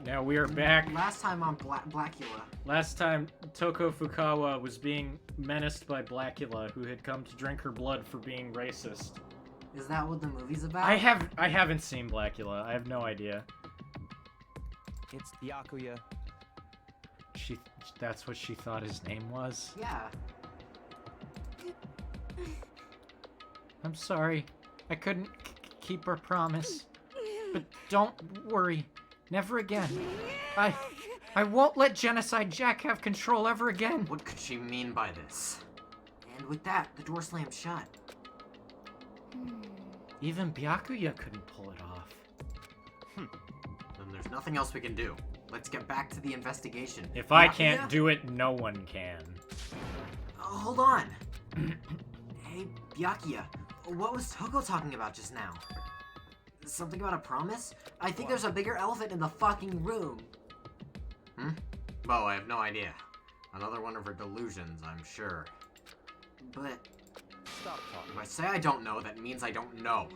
Now we are back. Last time on Blackula. Last time, Toko Fukawa was being menaced by Blackula, who had come to drink her blood for being racist. Is that what the movie's about? I haven't seen Blackula. I have no idea. It's Byakuya. That's what she thought his name was? Yeah. I'm sorry. I couldn't keep our promise. But don't worry. Never again. I won't let Genocide Jack have control ever again. What could she mean by this? And with that, the door slammed shut. Even Byakuya couldn't pull it off. Then there's nothing else we can do. Let's get back to the investigation. If I can't do it, no one can. Hold on. Hey, Byakuya, what was Toko talking about just now? Something about a promise? I think there's a bigger elephant in the fucking room. Bo, I have no idea. Another one of her delusions, I'm sure. But Stop talking. if I say I don't know, that means I don't know.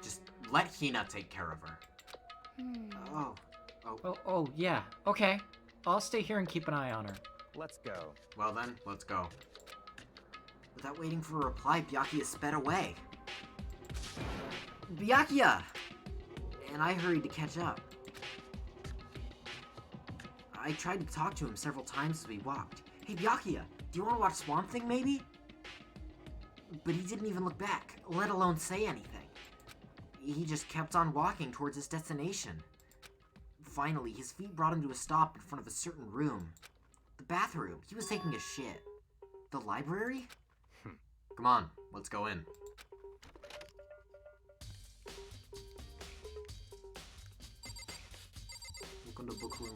Just let Hina take care of her. Oh, yeah. Okay. I'll stay here and keep an eye on her. Let's go. Well then, let's go. Without waiting for a reply, Byakuya sped away. Byakuya! And I hurried to catch up. I tried to talk to him several times as we walked. Hey Byakuya, do you want to watch Swamp Thing maybe? But he didn't even look back, let alone say anything. He just kept on walking towards his destination. Finally, his feet brought him to a stop in front of a certain room. The bathroom. He was taking a shit. The library? Come on, let's go in. Welcome to book room.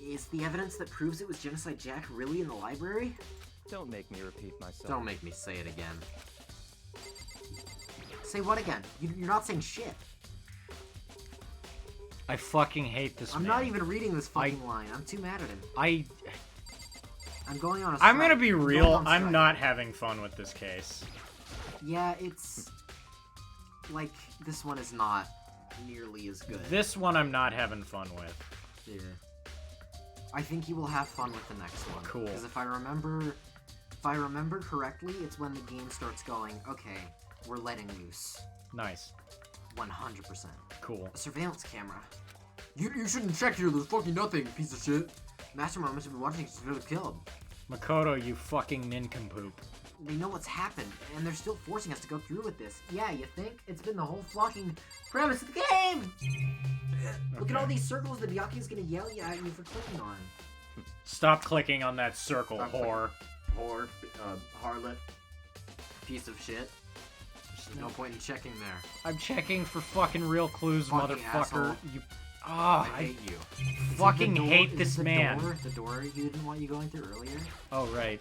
Is the evidence that proves it was Genocide Jack really in the library? Don't make me repeat myself. Don't make me say it again. Say what again? You're not saying shit. I fucking hate this man. I'm not even reading this fucking line. I'm too mad at him. I'm going on a I'm strike. gonna be real. on I'm strike. not having fun with this case. Yeah, it's... like, this one is not nearly as good. This one I'm not having fun with. Yeah. I think you will have fun with the next one. Cool. Because if I remember correctly, it's when the game starts going, okay, we're letting loose. Nice. 100%. Cool. A surveillance camera. You shouldn't check here, there's fucking nothing, piece of shit. Mastermind must have been watching us get killed. Makoto, you fucking nincompoop. They know what's happened, and they're still forcing us to go through with this. Yeah, you think? It's been the whole fucking premise of the game! Look at all these circles that Byakuya's gonna yell at you for clicking on. Stop clicking on that circle, Stop whore. Whore, harlot, piece of shit. There's no point in checking there. I'm checking for fucking real clues, Fucking motherfucker. asshole. You. I hate you. fucking hate this man. The door you didn't want you going through earlier? Oh, right.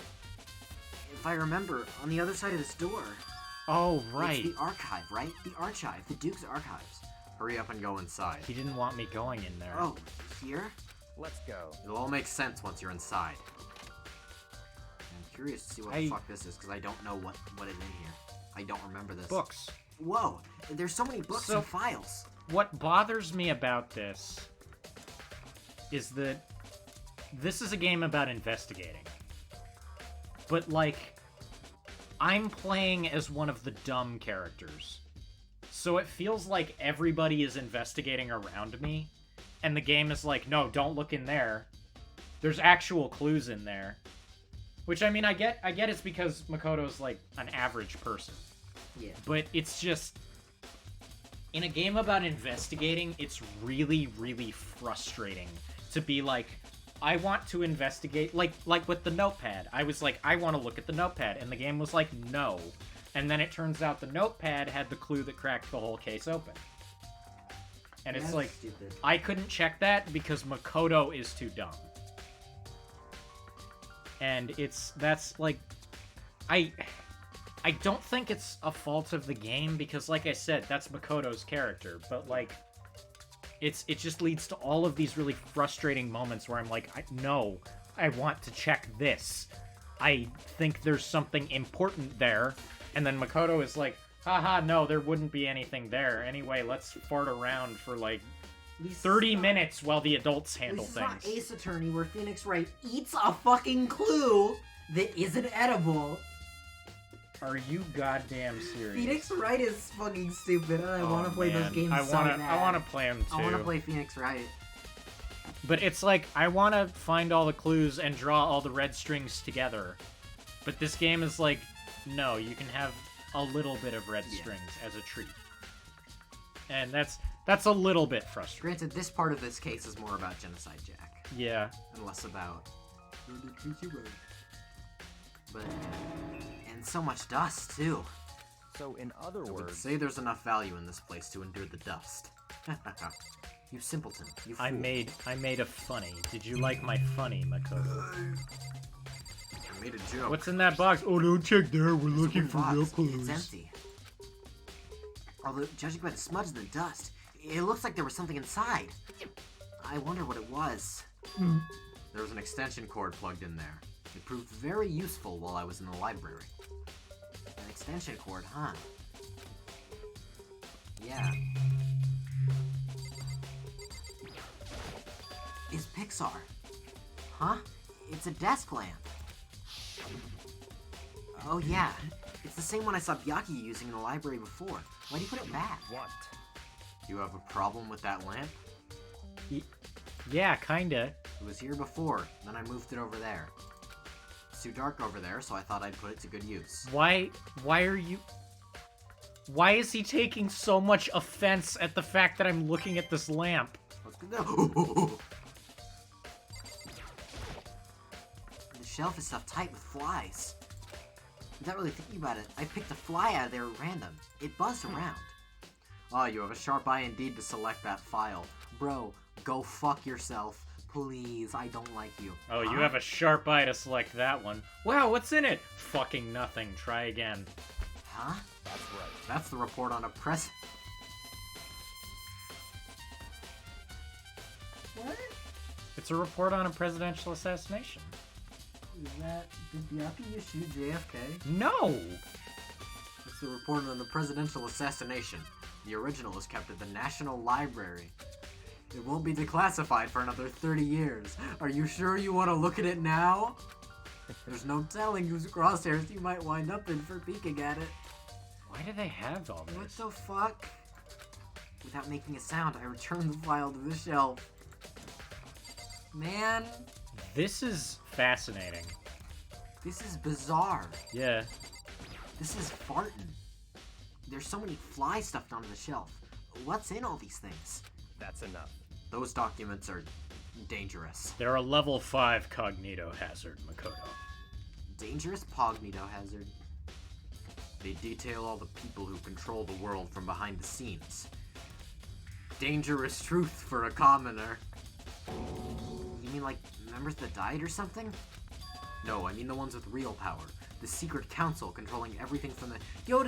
If I remember, on the other side of this door. Oh, right. It's the archive, right? The archive. The Duke's archives. Hurry up and go inside. He didn't want me going in there. Oh, here? Let's go. It'll all make sense once you're inside. I'm curious to see what the fuck this is, because I don't know what is in here. I don't remember this. Books. Whoa, there's so many books and files. What bothers me about this is that this is a game about investigating. But, like, I'm playing as one of the dumb characters. So it feels like everybody is investigating around me, and the game is like, no, don't look in there. There's actual clues in there. Which, I mean, I get it's because Makoto's, like, an average person. Yeah. But it's just... in a game about investigating, it's really, really frustrating to be like, I want to investigate, like with the notepad. I was like, I want to look at the notepad, and the game was like, no. And then it turns out the notepad had the clue that cracked the whole case open. And it's like, stupid. I couldn't check that because Makoto is too dumb. And that's like, I don't think it's a fault of the game because, like I said, that's Makoto's character. But, like, it just leads to all of these really frustrating moments where I'm like, no, I want to check this. I think there's something important there. And then Makoto is like, Haha, no, there wouldn't be anything there. Anyway, let's fart around for like At least 30 it's not- minutes while the adults at handle least it's not things. Ace Attorney where Phoenix Wright eats a fucking clue that isn't edible. Are you goddamn serious? Phoenix Wright is fucking stupid, and I Oh, want to play those man. games I so wanna, bad. I want to play them too. I want to play Phoenix Wright. But it's like, I want to find all the clues and draw all the red strings together. But this game is like, no, you can have a little bit of red strings as a treat. And that's a little bit frustrating. Granted, this part of this case is more about Genocide Jack, Yeah. and less about... But... And so much dust, too. So in other I would words, say there's enough value in this place to endure the dust. You simpleton, you fool. I made a funny. Did you like my funny, Makoto? I made a joke. What's in that box? Oh, don't check there. We're It's a looking wooden for box. real It's clues. empty. Although, judging by the smudge in the dust, it looks like there was something inside. I wonder what it was. There was an extension cord plugged in there. It proved very useful while I was in the library. An extension cord, huh? Yeah. Is Pixar. Huh? It's a desk lamp. Oh yeah. It's the same one I saw Byakuya using in the library before. Why do you put it back? what? You have a problem with that lamp? Yeah, kinda. It was here before, then I moved it over there. It's too dark over there, so I thought I'd put it to good use. Why are you... Why is he taking so much offense at the fact that I'm looking at this lamp? Let's go. The shelf is stuffed tight with flies. Without really thinking about it, I picked a fly out of there at random. It buzzed around. Oh, you have a sharp eye indeed to select that file. Bro, go fuck yourself. Please, I don't like you. Oh, you Huh? have a sharp eye to select that one. Wow, what's in it? Fucking nothing. Try again. Huh? That's right. That's the report on a press... What? It's a report on a presidential assassination. Is that... Did Byakuya shoot JFK? No! It's a report on the presidential assassination. The original is kept at the National Library. It won't be declassified for another 30 years. Are you sure you want to look at it now? There's no telling whose crosshairs you might wind up in for peeking at it. Why do they have all What this? the fuck? Without making a sound, I returned the file to the shelf. Man, This is fascinating. this is bizarre. Yeah. This is farting. There's so many flies stuffed onto the shelf. What's in all these things? That's enough. Those documents are dangerous. They're a level 5 cognito hazard, Makoto. Dangerous Pognito hazard. They detail all the people who control the world from behind the scenes. Dangerous truth for a commoner. You mean like members that died or something? No, I mean the ones with real power. The secret council controlling everything from the... Yo,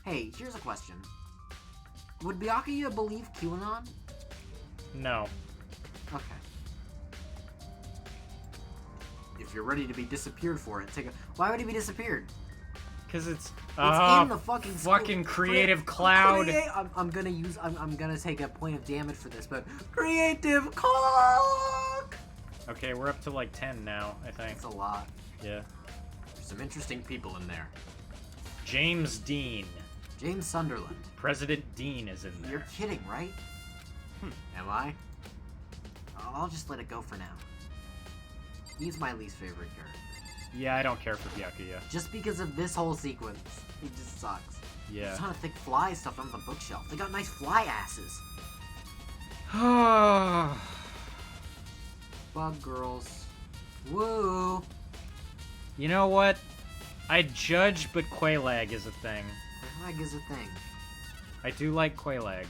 Hey, here's a question. Would Byakuya believe QAnon? No. Okay. If you're ready to be disappeared for it, take a... Why would he be disappeared? Because it's... It's in the fucking fucking creative cloud. I'm gonna take a point of damage for this, but creative cock. Okay, we're up to like 10 now, I think. That's a lot. Yeah. There's some interesting people in there. James Dean. James Sunderland. President Dean is in there. You're kidding, right? Am I? I'll just let it go for now. He's my least favorite character. Yeah, I don't care for Byakuya. Just because of this whole sequence. It just sucks. There's Yeah. a ton of thick fly stuff on the bookshelf. They got nice fly asses. Bug girls. Woo! You know what? I judge, but Quaalag is a thing. Flag is a thing. I do like Quaalag.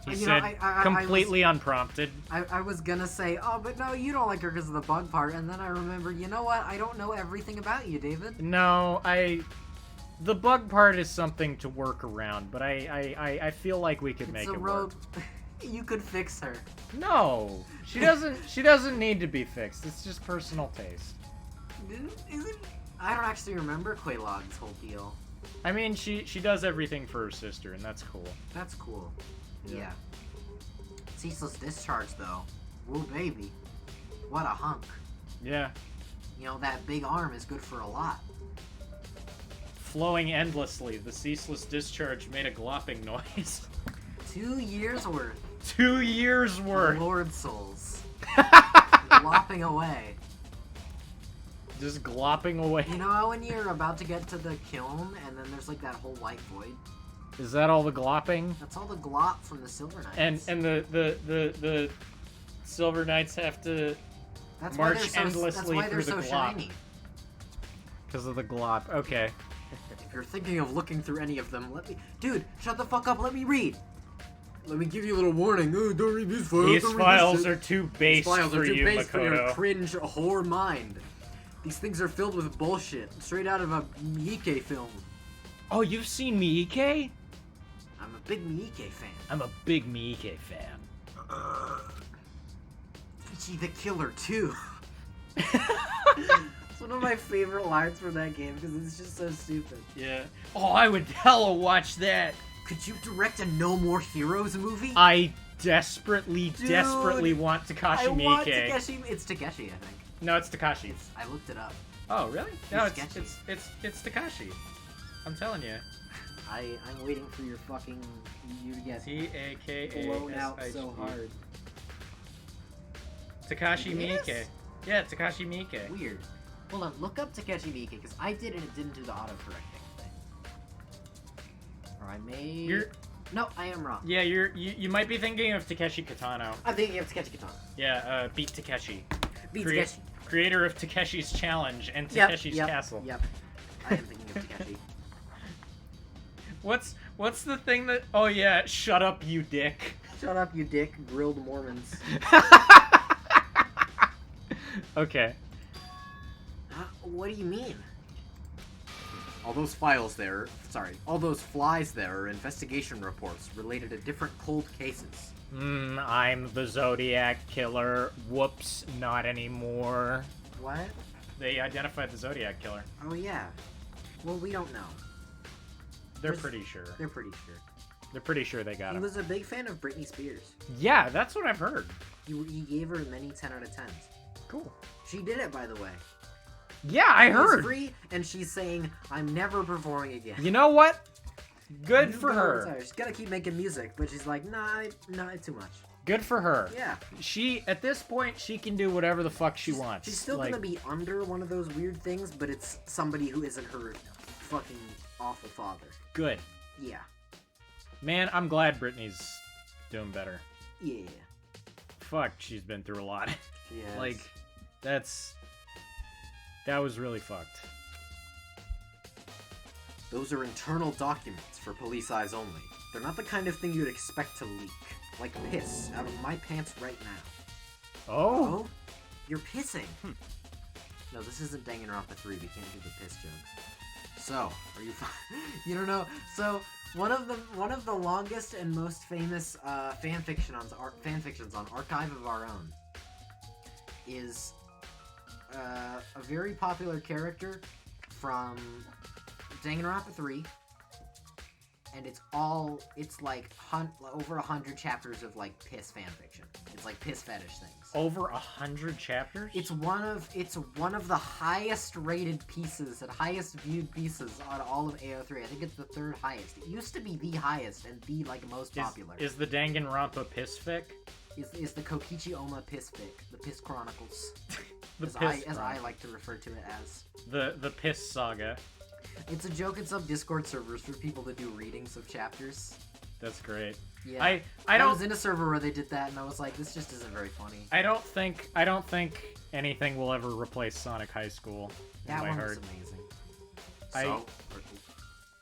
He You know, said, I completely unprompted. I was gonna say, oh, but no, you don't like her because of the bug part, and then I remembered, you know what? I don't know everything about you, David. No, the bug part is something to work around, but I feel like we could make It's a it road. work. You could fix her. No, she doesn't need to be fixed. It's just personal taste. Isn't? I don't actually remember Quaylog's whole deal. I mean, she does everything for her sister, and that's cool. That's cool. Yeah. Yeah. Ceaseless discharge, though. Whoa, baby. What a hunk. Yeah. You know, that big arm is good for a lot. Flowing endlessly, the ceaseless discharge made a glopping noise. 2 years worth. 2 years worth. Lord souls. Glopping away. Just glopping away. You know how when you're about to get to the kiln, and then there's like that whole white void? Is that all the glopping? That's all the glop from the Silver Knights. And the Silver Knights have to that's march why they're so, endlessly that's why through they're the so glop. shiny. Because of the glop. Okay. If you're thinking of looking through any of them, let me... Dude, shut the fuck up, let me read! Let me give you a little warning. Oh, don't read these files. These don't read files this are too base for you, base for your Makoto. cringe whore mind. These things are filled with bullshit, straight out of a Miike film. Oh, you've seen Miike? I'm a big Miike fan. I'm a big Miike fan. Ichi the Killer, too. It's one of my favorite lines from that game, because it's just so stupid. Yeah. Oh, I would hella watch that. Could you direct a No More Heroes movie? I desperately Dude, want Takashi I want Miike. Takeshi. It's Takeshi, I think. No, it's Takashi. I looked it up. Oh, really? No, It's it's Takashi. I'm telling you. I'm waiting for your fucking... you to get Takashii. blown out so hard. Takashi Yes? Miike. Yeah, Takashi Miike. Weird. Hold on, look up Takeshi Miike, because I did and it didn't do the autocorrecting thing. Or I may... You're... No, I am wrong. Yeah, you might be thinking of Takeshi Kitano. I'm thinking of Takeshi Kitano. Yeah, Beat Takeshi. Beat Crea- Takeshi. Creator of Takeshi's Challenge and Yep, Takeshi's yep, Castle. Yep. I am thinking of Takeshi. What's the thing that... Oh yeah, shut up, you dick. Shut up, you dick, grilled Mormons. Okay. What do you mean? All those files there, all those flies there are investigation reports related to different cold cases. I'm the Zodiac Killer. Whoops, not anymore. What? They identified the Zodiac Killer. Oh yeah. Well, we don't know. They're pretty sure. They're pretty sure. They're pretty sure they got He him. was a big fan of Britney Spears. Yeah, that's what I've heard. He gave her many 10 out of 10s. Cool. She did it, by the way. Yeah, I It was heard. free, and she's saying, I'm never performing again. You know what? Good You for go, her. sorry, she's gotta keep making music, but she's like, nah, it's too much. Good for her. Yeah. She, at this point, she can do whatever the fuck she wants. She's still gonna be under one of those weird things, but it's somebody who isn't her fucking awful father. Good. Yeah. Man, I'm glad Britney's doing better. Yeah. Fuck, she's been through a lot. Yeah. Like, that was really fucked. Those are internal documents for police eyes only. They're not the kind of thing you'd expect to leak. Like piss out of my pants right now. Oh? You're pissing. No, this isn't Danganronpa 3. We can't do the piss jokes. So, are you you don't know? So, one of the longest and most famous fanfictions on Archive of Our Own is a very popular character from Danganronpa 3, and it's like over 100 chapters of like piss fanfiction. It's like piss fetish things. Over 100 chapters? It's one of the highest rated pieces and highest viewed pieces on all of AO3. I think it's the third highest. It used to be the highest and the like most popular. Is the Danganronpa piss fic? Is the Kokichi Oma Piss Fic, the Piss Chronicles, as I like to refer to it as. The piss saga. It's a joke in some Discord servers for people to do readings of chapters. That's great. Yeah, I was in a server where they did that, and I was like, this just isn't very funny. I don't think anything will ever replace Sonic High School in That my one heart. was amazing.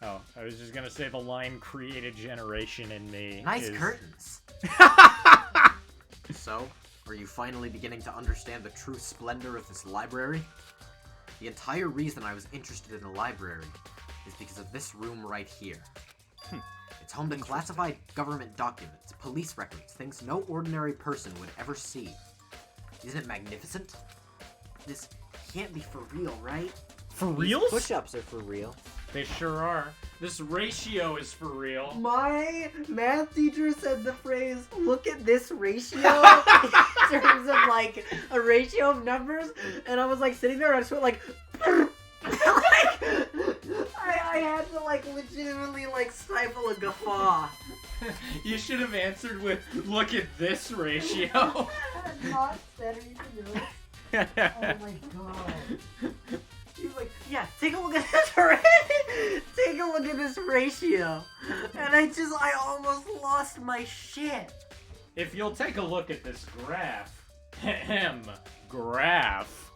Oh, I was just gonna say the line "created generation" in me. Nice is... curtains. So, are you finally beginning to understand the true splendor of this library? The entire reason I was interested in the library is because of this room right here. It's home to classified government documents, police records, things no ordinary person would ever see. Isn't it magnificent? This can't be for real, right? For These reals? push-ups are for real. They sure are. This ratio is for real. My math teacher said the phrase, look at this ratio, in terms of, like, a ratio of numbers, and I was, like, sitting there, and I just went, like, I had to, like, legitimately, like, stifle a guffaw. You should have answered with, look at this ratio. I had not said anything else. Oh my god. He was like, yeah, take a look at this take a look at this ratio. And I almost lost my shit. If you'll take a look at this graph. Graph.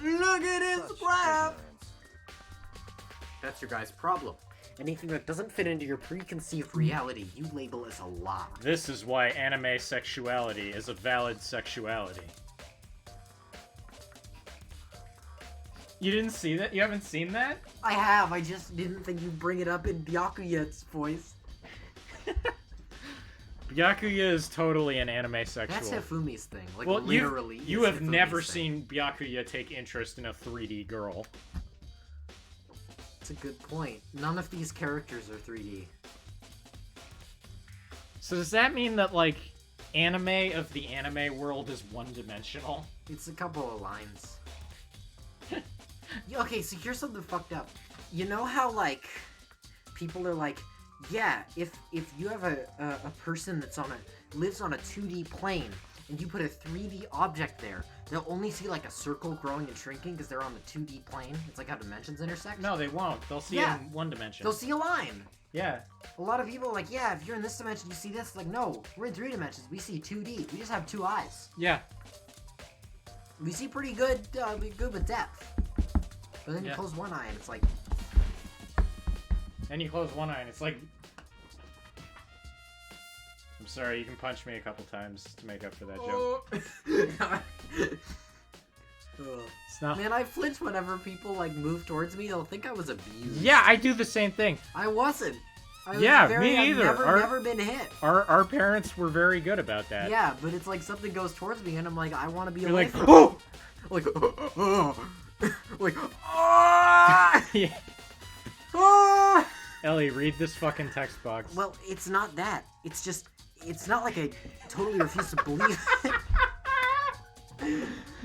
Look at his Such graph. ignorance. That's your guy's problem. Anything that doesn't fit into your preconceived reality, you label as a lie. This is why anime sexuality is a valid sexuality. You didn't see that? You haven't seen that? I have, I just didn't think you'd bring it up in Byakuya's voice. Byakuya is totally an anime sexual. That's Hifumi's thing. Like, well, literally. you have Hifumi's never thing. seen Byakuya take interest in a 3D girl. That's a good point. None of these characters are 3D. So does that mean that, like, anime of the anime world is one-dimensional? It's a couple of lines. Yeah, okay, so here's something fucked up. You know how, like, people are like, yeah, if you have a person that's lives on a 2D plane, and you put a 3D object there, they'll only see, like, a circle growing and shrinking because they're on the 2D plane. It's like how dimensions intersect. No, they won't. They'll see Yeah. it in one dimension. They'll see a line. Yeah. A lot of people are like, yeah, if you're in this dimension, you see this. Like, no, we're in 3 dimensions. We see 2D. We just have 2 eyes. Yeah. We see pretty good, good with depth. But then you Yeah. close one eye and it's like... And you close one eye and it's like... I'm sorry, you can punch me a couple times to make up for that joke. It's not... Man, I flinch whenever people, like, move towards me. They'll think I was abused. Yeah, I do the same thing. I wasn't. I was Yeah, very, me I've either. never been hit. Our parents were very good about that. Yeah, but it's like something goes towards me and I'm like, I want to be You're away like, from it. oh! Like, like, ah! Yeah. Ah! Ellie, read this fucking text box. Well, it's not that. It's just, it's not like I totally refuse to believe it.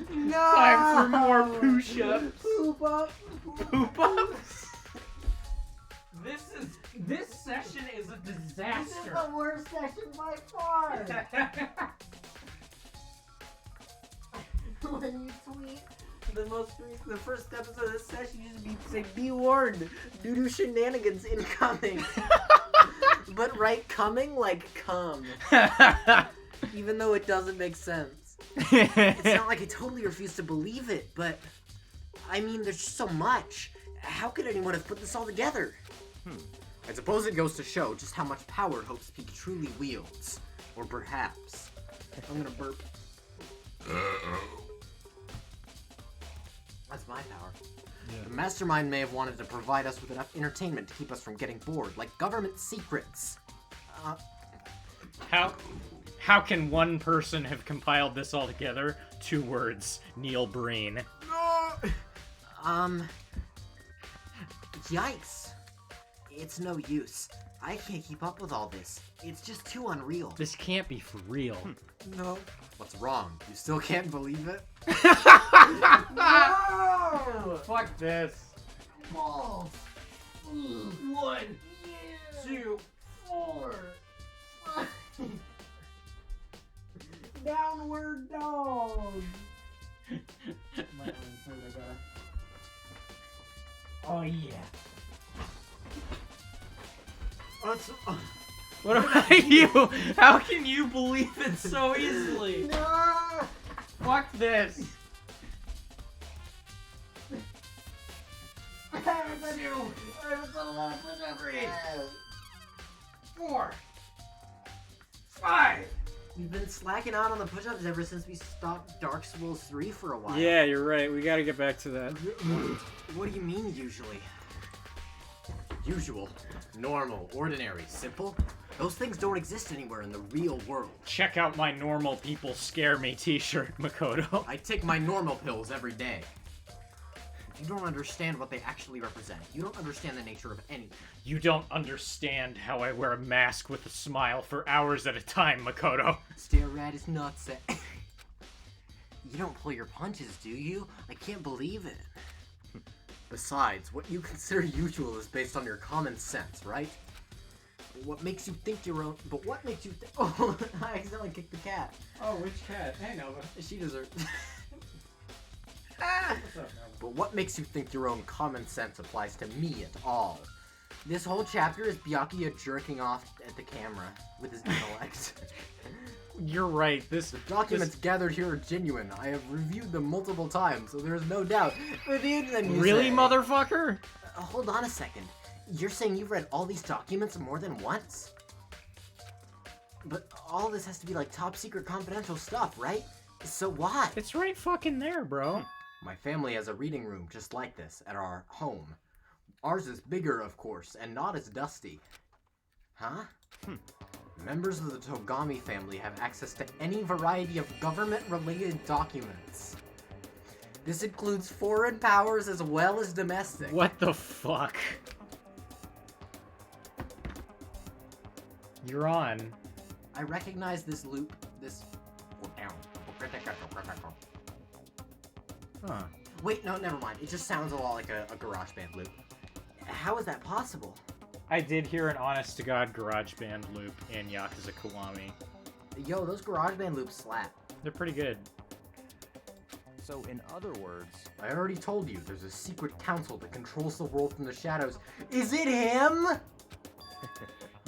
No! Time for more push-ups. Poop up. Poop-ups? This session is a This is disaster. the worst session by far. When you tweet the first episode of this session, you just say, be warned, doo-doo shenanigans incoming. But write coming like come. Even though it doesn't make sense. It's not like I totally refuse to believe it, but I mean, there's just so much. How could anyone have put this all together? I suppose it goes to show just how much power Hope's Peak truly wields. Or perhaps. I'm gonna burp. That's my power. Yeah. The mastermind may have wanted to provide us with enough entertainment to keep us from getting bored, like government secrets. How can one person have compiled this all together? 2 words. Neil Breen. Yikes. It's no use. I can't keep up with all this. It's just too unreal. This can't be for real. No. What's wrong? You still can't believe it? No! Fuck this. Balls. 1, 2, 4. Downward dog. Oh yeah. What about you? How can you believe it so easily? No! Fuck this. 2, 3, 4, 5. We've been slacking out on the push-ups ever since we stopped Dark Souls 3 for a while. Yeah, you're right. We gotta get back to that. What do you mean, usually? Usual, normal, ordinary, simple? Those things don't exist anywhere in the real world. Check out my normal people scare me t-shirt, Makoto. I take my normal pills every day. You don't understand what they actually represent. You don't understand the nature of anything. You don't understand how I wear a mask with a smile for hours at a time, Makoto. Stare at his nutsack. You don't pull your punches, do you? I can't believe it. Besides, what you consider usual is based on your common sense, right? What makes you think your own... But what makes you think... Oh, I accidentally kicked the cat. Oh, which cat? Hey, Nova. She deserves... Ah! What's up, Nova? But what makes you think your own common sense applies to me at all? This whole chapter is Byakuya jerking off at the camera with his intellect. You're right. The documents gathered here are genuine. I have reviewed them multiple times, so there is no doubt. But then you Really, say, motherfucker? Hold on a second. You're saying you've read all these documents more than once? But all this has to be like top secret confidential stuff, right? So why? It's right fucking there, bro. My family has a reading room just like this at our home. Ours is bigger, of course, and not as dusty. Huh? Members of the Togami family have access to any variety of government-related documents. This includes foreign powers as well as domestic. What the fuck? You're on. I recognize this loop, Huh. Wait, no, never mind. It just sounds a lot like a GarageBand loop. How is that possible? I did hear an honest-to-God GarageBand loop in Yakuza Kiwami. Yo, those GarageBand loops slap. They're pretty good. So, in other words, I already told you, there's a secret council that controls the world from the shadows. Is it him?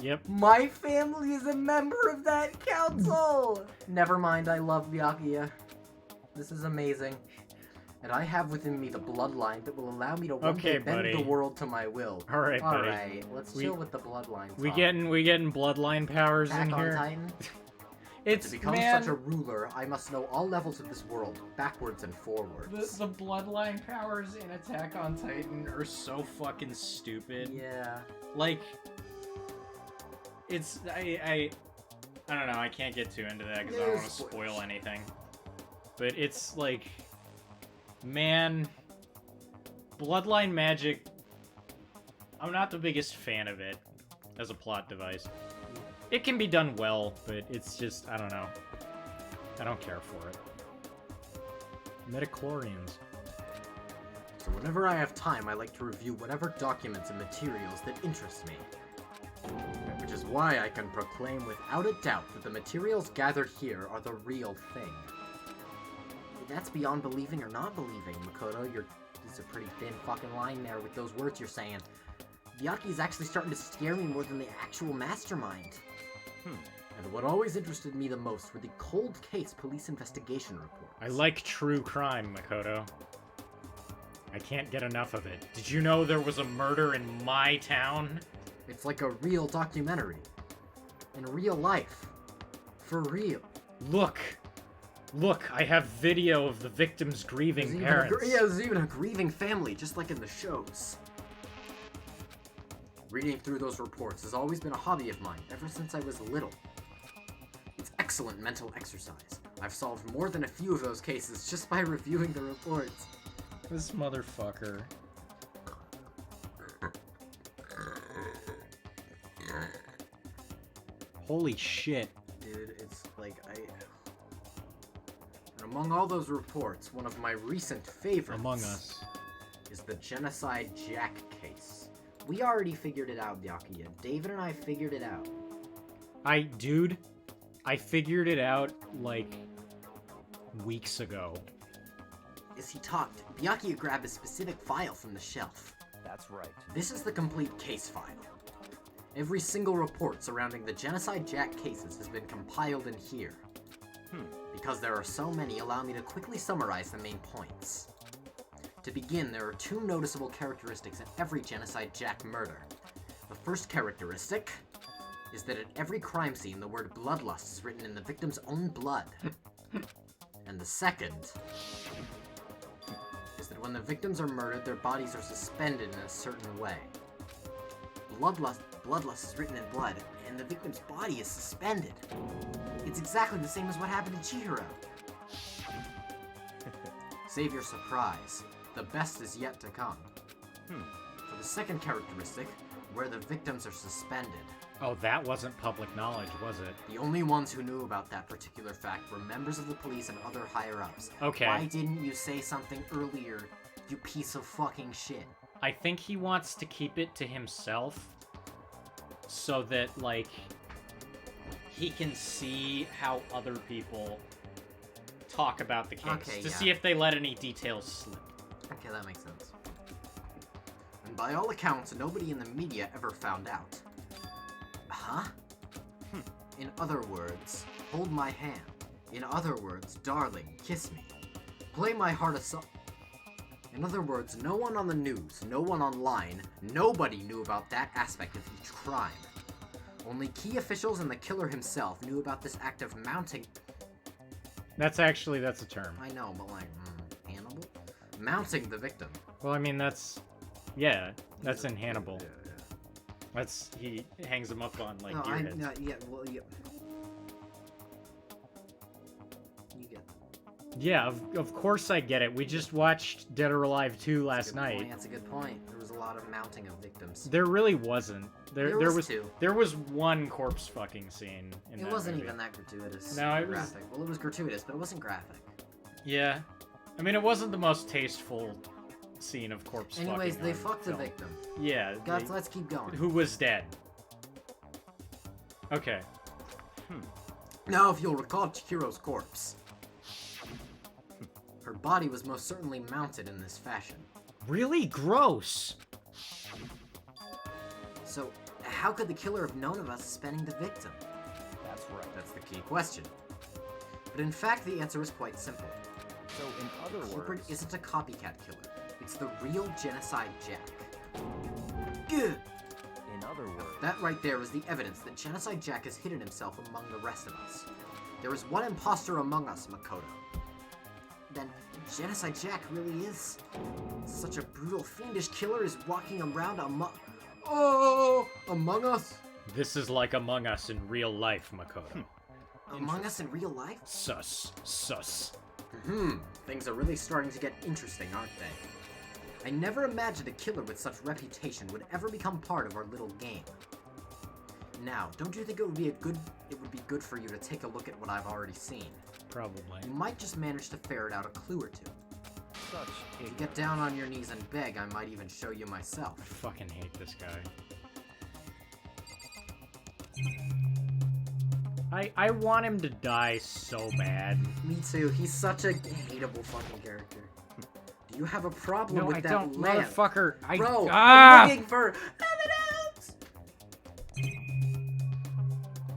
Yep. My family is a member of that council! Never mind, I love Byakuya. This is amazing. And I have within me the bloodline that will allow me to one day bend the world to my will. Alright, buddy. Alright, let's chill with the bloodline talk. We getting bloodline powers Attack in on here. Titan? It's, to become man, such a ruler, I must know all levels of this world, backwards and forwards. the bloodline powers in Attack on Titan are so fucking stupid. Yeah. Like, it's I don't know. I can't get too into that because I don't want to spoil anything. But it's like, man, bloodline magic. I'm not the biggest fan of it as a plot device. It can be done well, but it's just, I don't know. I don't care for it. Metachlorians. So whenever I have time, I like to review whatever documents and materials that interest me. Which is why I can proclaim without a doubt that the materials gathered here are the real thing. That's beyond believing or not believing, Makoto. There's a pretty thin fucking line there with those words you're saying. Byakuya's actually starting to scare me more than the actual mastermind. And what always interested me the most were the cold case police investigation reports. I like true crime, Makoto. I can't get enough of it. Did you know there was a murder in my town? It's like a real documentary. In real life. For real. Look, I have video of the victim's grieving parents. There's even a grieving family, just like in the shows. Reading through those reports has always been a hobby of mine, ever since I was little. It's excellent mental exercise. I've solved more than a few of those cases just by reviewing the reports. This motherfucker. Holy shit. Dude, it's like And among all those reports, one of my recent favorites... Among Us. ...is the Genocide Jack case. We already figured it out, Byakuya. David and I figured it out. Dude, I figured it out, like, weeks ago. As he talked, Byakuya grabbed a specific file from the shelf. that's right. This is the complete case file. Every single report surrounding the Genocide Jack cases has been compiled in here. Because there are so many, allow me to quickly summarize the main points. To begin, there are two noticeable characteristics in every Genocide Jack murder. The first characteristic is that at every crime scene, the word bloodlust is written in the victim's own blood. And the second is that when the victims are murdered, their bodies are suspended in a certain way. Bloodlust is written in blood, and the victim's body is suspended. It's exactly the same as what happened to Chihiro. Save your surprise. the best is yet to come. For the second characteristic, where the victims are suspended. Oh, that wasn't public knowledge, was it? The only ones who knew about that particular fact were members of the police and other higher-ups. Okay. Why didn't you say something earlier, you piece of fucking shit? I think he wants to keep it to himself so that, like, he can see how other people talk about the case. Okay, to yeah. see if they let any details slip. Okay, that makes sense. And by all accounts, nobody in the media ever found out. Huh? In other words, hold my hand. In other words, darling, kiss me. Play my heart aside. In other words, no one on the news, no one online, nobody knew about that aspect of each crime. Only key officials and the killer himself knew about this act of mounting... That's a term. I know, but like, Hannibal? Mounting the victim. Well, I mean, that's in Hannibal. Yeah. That's, he hangs him up on, like, No, deer heads. yeah, well, yeah. You get that. Yeah, of course I get it. We just watched Dead or Alive 2 last night. That's a good point. There was a lot of mounting of victims. There really wasn't. There was two. There was one corpse fucking scene in that It wasn't movie. even that gratuitous. No, it was- graphic. Well, it was gratuitous, but it wasn't graphic. Yeah. I mean, it wasn't the most tasteful scene of corpse Anyways, fucking they on fucked the film. victim. Yeah. Guys, let's keep going. Who was dead. Okay. Now, if you'll recall Chihiro's corpse. Her body was most certainly mounted in this fashion. Really gross. So, how could the killer have known about suspending the victim? That's right. That's the key question. But in fact, the answer is quite simple. So in other Cupid words, isn't a copycat killer. It's the real Genocide Jack. Good. in other words, That right there is the evidence that Genocide Jack has hidden himself among the rest of us. There is one imposter among us, Makoto. Then Genocide Jack really is such a brutal, fiendish killer is walking around among us? This is like Among Us in real life, Makoto. Among us in real life? Sus. Things are really starting to get interesting, aren't they? I never imagined a killer with such reputation would ever become part of our little game. Now, don't you think it would be good for you to take a look at what I've already seen? Probably. You might just manage to ferret out a clue or two. such If you get down on your knees and beg, I might even show you myself. I fucking hate this guy. I want him to die so bad. Me too. He's such a hateable fucking character. Do you have a problem No, with I that don't, lamp? motherfucker. Bro, Ah! I'm looking for evidence!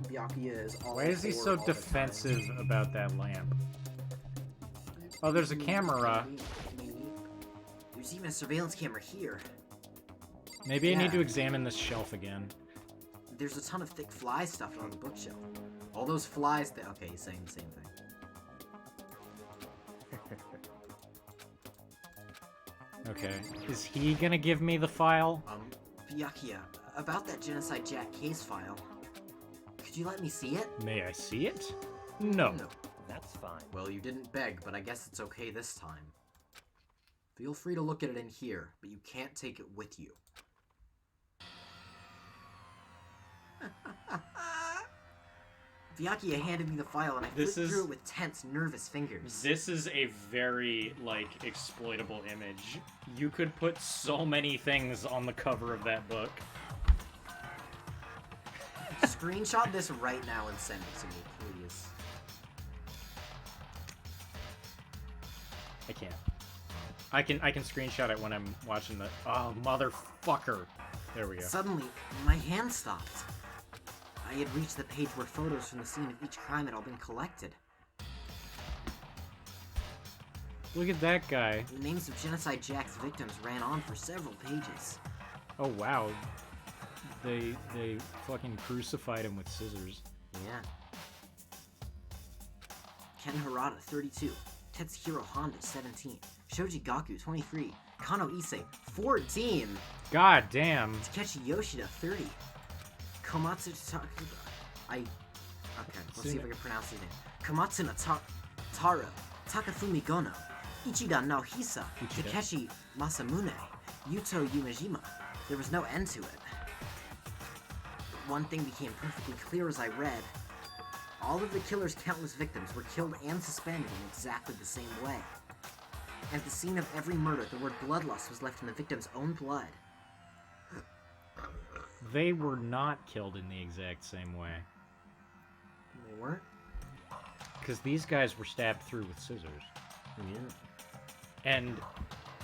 Byakuya is all Why is he for so all the time. defensive about that lamp? Oh, there's a camera. There's even a surveillance camera here. Maybe I need to Yeah. examine this shelf again. There's a ton of thick fly stuff on the bookshelf. All those flies that... Okay, he's saying the same thing. Okay. Is he gonna give me the file? Byakuya, about that Genocide Jack case file. Could you let me see it? May I see it? No. No. that's fine. Well, you didn't beg, but I guess it's okay this time. Feel free to look at it in here, but you can't take it with you. Byakuya handed me the file and I This flipped through is- it with tense, nervous fingers. This is a very, like, exploitable image. You could put so many things on the cover of that book. Screenshot this right now and send it to me, please. I can't. I can screenshot it when I'm watching the... Oh, motherfucker. There we go. Suddenly, my hand stopped. I had reached the page where photos from the scene of each crime had all been collected. Look at that guy. The names of Genocide Jack's victims ran on for several pages. Oh, wow. They fucking crucified him with scissors. Yeah. Ken Harada, 32. Tetsuhiro Honda, 17. Shoji Gaku, 23. Kano Issei, 14. God damn. Takeshi Yoshida, 30. Komatsu okay, let's see if I can pronounce his name. Komatsu Taro, Takafumi Gono, Ichida no Hisa, Ichida. Takeshi Masamune, Yuto Yumejima. There was no end to it. But one thing became perfectly clear as I read. All of the killer's countless victims were killed and suspended in exactly the same way. At the scene of every murder, the word bloodlust was left in the victim's own blood. They were not killed in the exact same way. They weren't? Because these guys were stabbed through with scissors. Yeah. And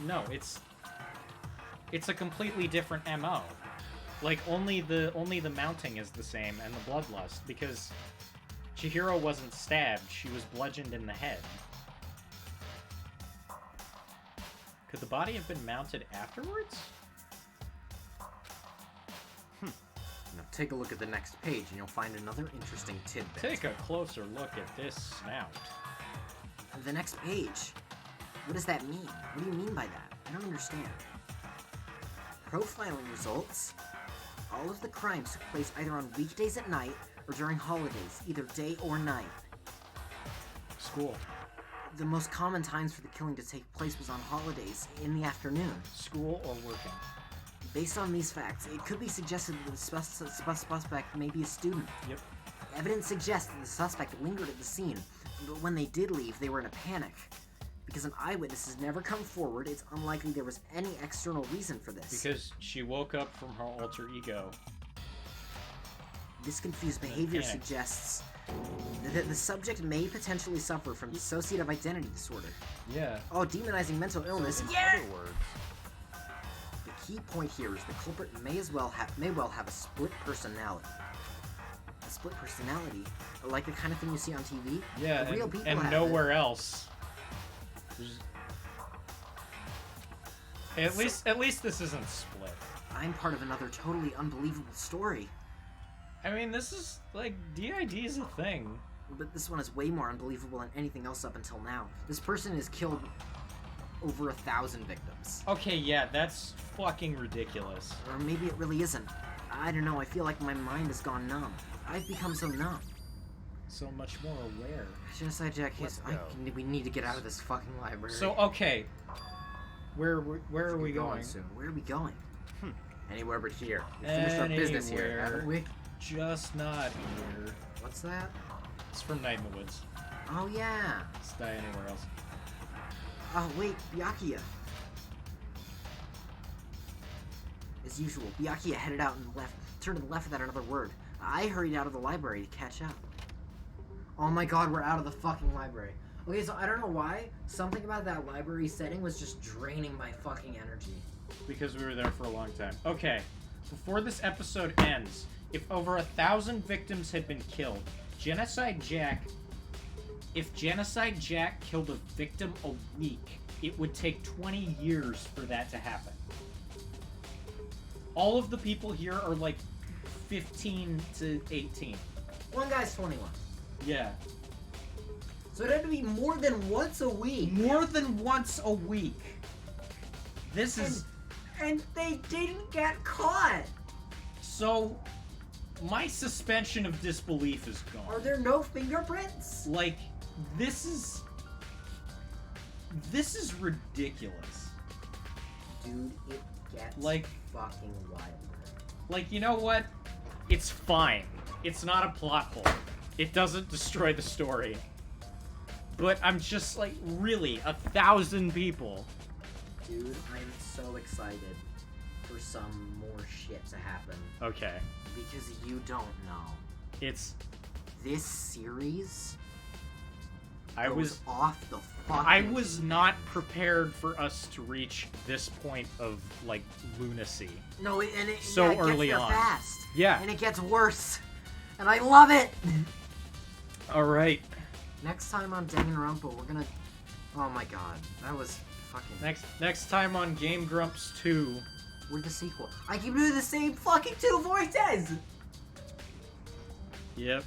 no, it's a completely different MO. Like only the mounting is the same and the bloodlust, because Chihiro wasn't stabbed, she was bludgeoned in the head. Could the body have been mounted afterwards? Now take a look at the next page and you'll find another interesting tidbit. Take a closer look at this snout. The next page. What does that mean? What do you mean by that? I don't understand. Profiling results. All of the crimes took place either on weekdays at night or during holidays, either day or night. School. The most common times for the killing to take place was on holidays in the afternoon. School or working. Based on these facts, it could be suggested that the suspect may be a student. Yep. Evidence suggests that the suspect lingered at the scene, but when they did leave, they were in a panic. Because an eyewitness has never come forward, it's unlikely there was any external reason for this. Because she woke up from her alter ego. This confused behavior panic. suggests that the subject may potentially suffer from dissociative identity disorder. Yeah. Oh, demonizing mental illness. In Yeah! other words, The key point here is the culprit may well have a split personality. A split personality, like the kind of thing you see on TV. Yeah, Real people and have nowhere else. At least this isn't split. I'm part of another totally unbelievable story. I mean, this is like DID is a thing. But this one is way more unbelievable than anything else up until now. This person has killed over 1,000 victims. Okay, yeah, that's fucking ridiculous. Or maybe it really isn't. I don't know, I feel like my mind has gone numb. I've become so numb. So much more aware. Genocide Jack, Let's yes, go. we need to get out of this fucking library. So okay, where are we going? soon? Where are we going? Anywhere but here. We finished our business here, Anywhere. haven't we? Just not here. What's that? It's from Night in the Woods. Oh yeah. Let's die anywhere else. Oh wait, Byakuya. As usual, Byakuya headed out and turned to the left without another word. I hurried out of the library to catch up. Oh my god, we're out of the fucking library. Okay, so I don't know why, something about that library setting was just draining my fucking energy. Because we were there for a long time. Okay, before this episode ends, if over 1,000 victims had been killed, if Genocide Jack killed a victim a week, it would take 20 years for that to happen. All of the people here are like 15 to 18. One guy's 21. Yeah. So it had to be more than once a week. More than once a week. This is... And they didn't get caught! So, my suspension of disbelief is gone. Are there no fingerprints? Like, this is ridiculous. Dude, it gets Like- fucking wild. Like, you know what? It's fine. It's not a plot hole. It doesn't destroy the story. But I'm just like, really, 1,000 people. Dude, I'm so excited for some more shit to happen. Okay. Because you don't know. It's... This series I goes was... off the fucking... I was not prepared for us to reach this point of, like, lunacy. No, it So it early gets there on. fast. Yeah. And it gets worse. And I love it! Alright. Next time on Danganronpa, we're gonna... Oh my god. That was fucking... Next time on Game Grumps 2... We're the sequel. I keep doing the same fucking two voices! Yep.